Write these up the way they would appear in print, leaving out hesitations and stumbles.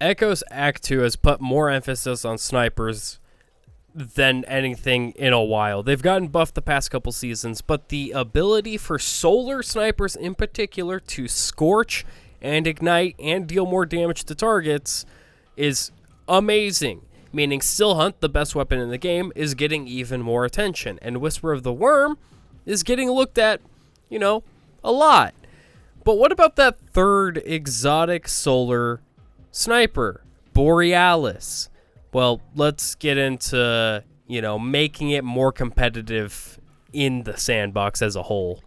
Echo's Act 2 has put more emphasis on snipers than anything in a while. They've gotten buffed the past couple seasons, but the ability for solar snipers in particular to scorch and ignite and deal more damage to targets is amazing. Meaning Still Hunt, the best weapon in the game, is getting even more attention. And Whisper of the Worm is getting looked at, a lot. But what about that third exotic solar sniper, Borealis? Well, let's get into, making it more competitive in the sandbox as a whole.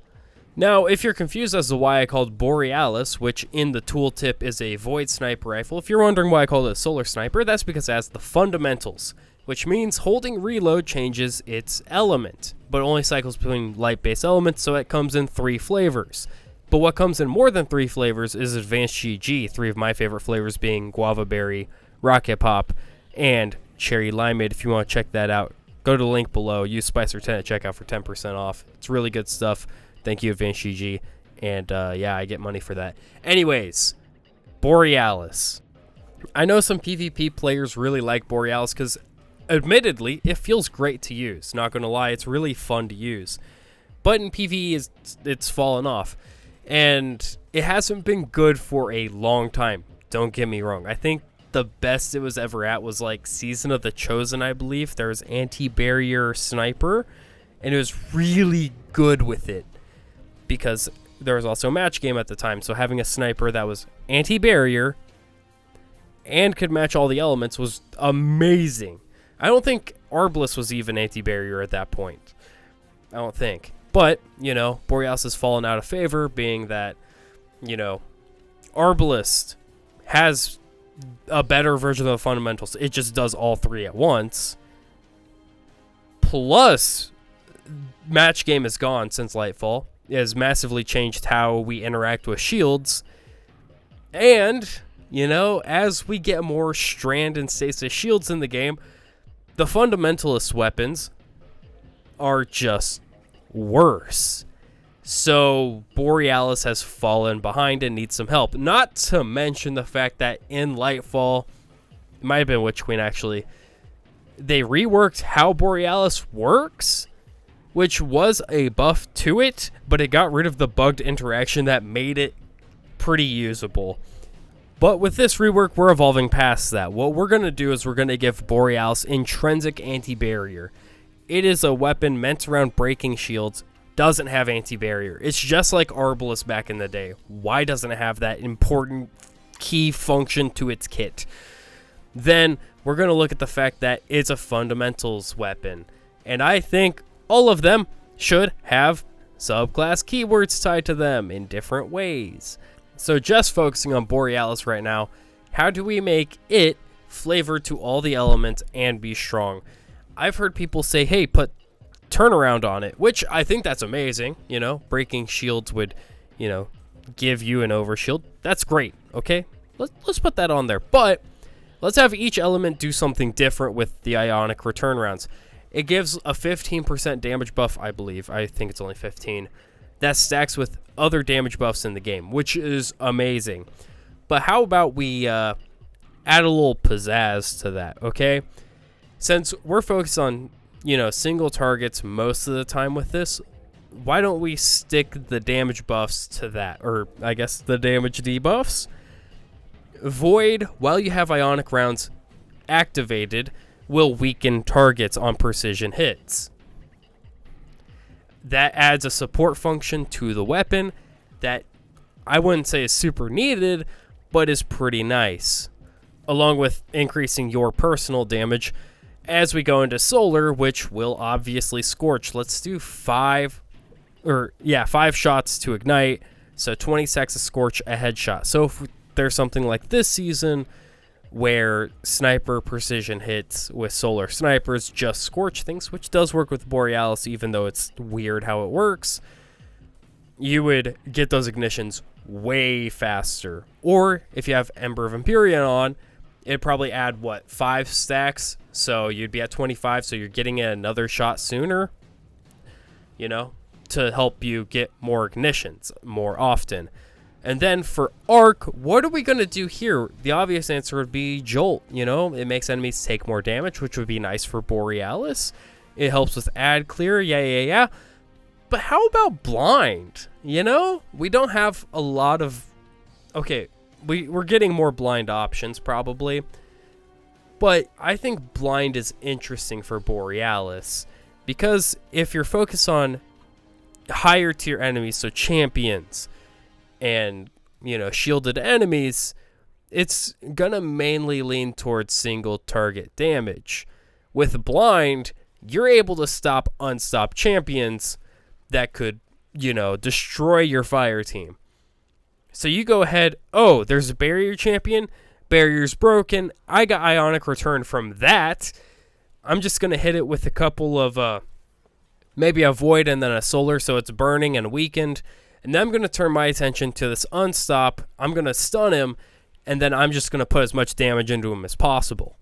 Now, if you're confused as to why I called Borealis, which in the tooltip is a void sniper rifle, if you're wondering why I called it a solar sniper, that's because it has the fundamentals, which means holding reload changes its element, but only cycles between light-based elements, so it comes in 3 flavors. But what comes in more than 3 flavors is Advanced GG, 3 of my favorite flavors being Guava Berry, Rocket Pop, and Cherry Limeade. If you want to check that out, go to the link below, use Spycer 10 at checkout for 10% off. It's really good stuff. Thank you, Advanced GG. And I get money for that. Anyways, Borealis. I know some PvP players really like Borealis because, admittedly, it feels great to use. Not going to lie, it's really fun to use. But in PvE, it's fallen off. And it hasn't been good for a long time. Don't get me wrong. I think the best it was ever at was like Season of the Chosen, I believe. There was anti-barrier sniper, and it was really good with it because there was also a match game at the time. So having a sniper that was anti-barrier and could match all the elements was amazing. I don't think Arbalest was even anti-barrier at that point. I don't think. But, Borealis has fallen out of favor, being that, Arbalest has a better version of the fundamentals. It just does all 3 at once. Plus, match game is gone since Lightfall. It has massively changed how we interact with shields. And, as we get more strand and stasis shields in the game, the fundamentalist weapons are just worse. So Borealis has fallen behind and needs some help. Not to mention the fact that in Lightfall, it might have been Witch Queen actually, they reworked how Borealis works, which was a buff to it, but it got rid of the bugged interaction that made it pretty usable. But with this rework, we're evolving past that. What we're going to do is we're going to give Borealis intrinsic anti-barrier. It is a weapon meant around breaking shields, doesn't have anti-barrier. It's just like Arbalest back in the day. Why doesn't it have that important key function to its kit? Then we're going to look at the fact that it's a fundamentals weapon. And I think all of them should have subclass keywords tied to them in different ways. So just focusing on Borealis right now, how do we make it flavored to all the elements and be strong? I've heard people say, hey, put turnaround on it, which I think that's amazing. Breaking shields would, give you an overshield. That's great, okay? Let's put that on there. But let's have each element do something different with the Ionic Return Rounds. It gives a 15% damage buff, I believe. I think it's only 15. That stacks with other damage buffs in the game, which is amazing. But how about we add a little pizzazz to that, okay? Since we're focused on, single targets most of the time with this, why don't we stick the damage buffs to that? Or, I guess, the damage debuffs? Void, while you have Ionic Rounds activated, will weaken targets on precision hits. That adds a support function to the weapon that I wouldn't say is super needed, but is pretty nice. Along with increasing your personal damage as we go into solar, which will obviously scorch. Let's do 5 shots to ignite. So 20 seconds of scorch, a headshot. So if there's something like this season where sniper precision hits with solar snipers just scorch things, which does work with Borealis, even though it's weird how it works, you would get those ignitions way faster. Or if you have Ember of Empyrean on, it'd probably add, 5 stacks? So you'd be at 25, so you're getting another shot sooner, to help you get more ignitions more often. And then for Arc, what are we going to do here? The obvious answer would be Jolt. You know, it makes enemies take more damage, which would be nice for Borealis. It helps with ad clear, yeah. But how about Blind? You know, we don't have a lot of... Okay, we're getting more Blind options probably. But I think Blind is interesting for Borealis. Because if you're focused on higher tier enemies, so champions and, you know, shielded enemies, it's gonna mainly lean towards single target damage. With Blind, you're able to stop unstopped champions that could, you know, destroy your fire team. So you go ahead, oh, there's a barrier champion, barrier's broken, I got Ionic Return from that. I'm just going to hit it with a couple of, maybe a Void and then a Solar, so it's burning and weakened. And then I'm going to turn my attention to this Unstop. I'm going to stun him, and then I'm just going to put as much damage into him as possible.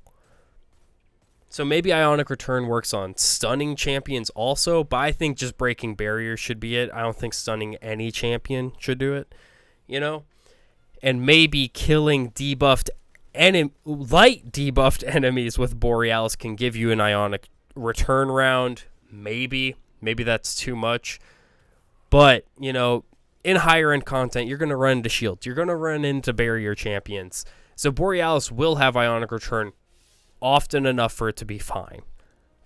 So maybe Ionic Return works on stunning champions also, but I think just breaking barriers should be it. I don't think stunning any champion should do it, you know? And maybe killing debuffed light debuffed enemies with Borealis can give you an Ionic Return round. Maybe that's too much. But, you know, in higher end content, you're going to run into shields. You're going to run into barrier champions. So Borealis will have Ionic Return often enough for it to be fine.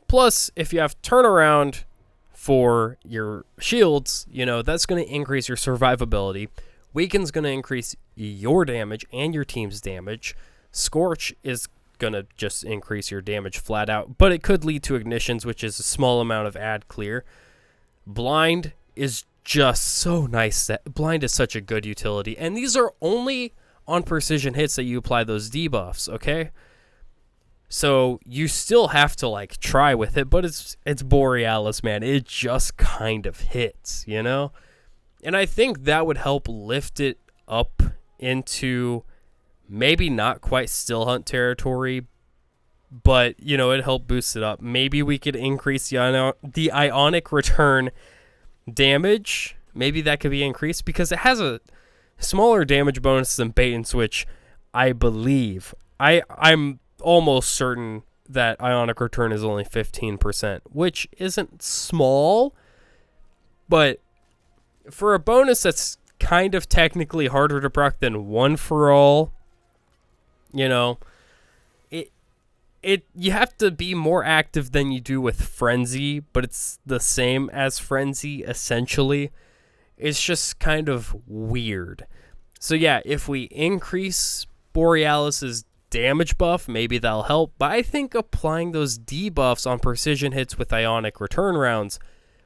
Plus, if you have turnaround for your shields, you know, that's going to increase your survivability. Weaken's going to increase your damage and your team's damage. Scorch is going to just increase your damage flat out, but it could lead to ignitions, which is a small amount of ad clear. Blind is just so nice. Blind is such a good utility, and these are only on precision hits that you apply those debuffs, okay? So you still have to like try with it, but it's Borealis, man. It just kind of hits, you know? And I think that would help lift it up into maybe not quite still hunt territory, but, you know, it helped boost it up. Maybe we could increase the Ionic Return damage. Maybe that could be increased because it has a smaller damage bonus than Bait and Switch, I believe. I'm almost certain that Ionic Return is only 15%, which isn't small, but for a bonus that's kind of technically harder to proc than One for All, you know, you have to be more active than you do with Frenzy, but it's the same as Frenzy essentially. It's just kind of weird. So yeah, if we increase Borealis's damage buff, maybe that'll help, but I think applying those debuffs on precision hits with Ionic Return rounds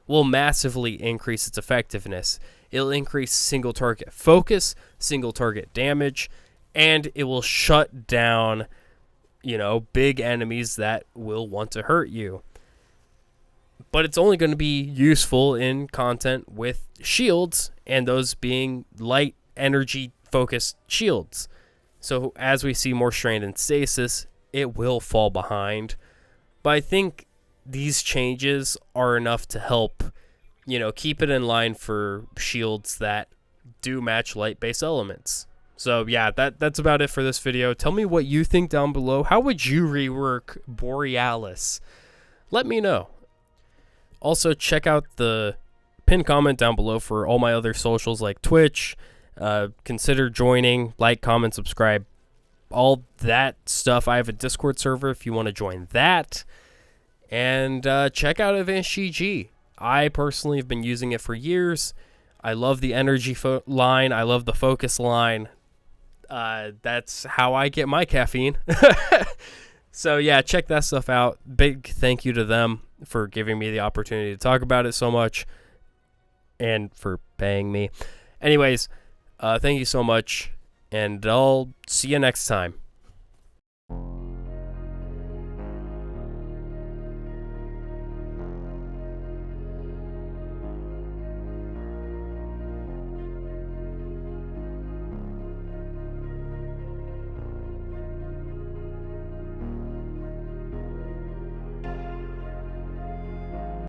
will massively increase its effectiveness. It'll increase single target focus, single target damage, and it will shut down, you know, big enemies that will want to hurt you. But it's only going to be useful in content with shields, and those being light energy focused shields. So as we see more strain and stasis, it will fall behind. But I think these changes are enough to help, you know, keep it in line for shields that do match light-based elements. So yeah, that's about it for this video. Tell me what you think down below. How would you rework Borealis? Let me know. Also, check out the pinned comment down below for all my other socials like Twitch. Consider joining, like, comment, subscribe, all that stuff. I have a Discord server if you want to join that. And check out Advanced GG. I personally have been using it for years. I love the energy line. I love the focus line. That's how I get my caffeine. So yeah, check that stuff out. Big thank you to them for giving me the opportunity to talk about it so much and for paying me. Anyways, thank you so much, and I'll see you next time.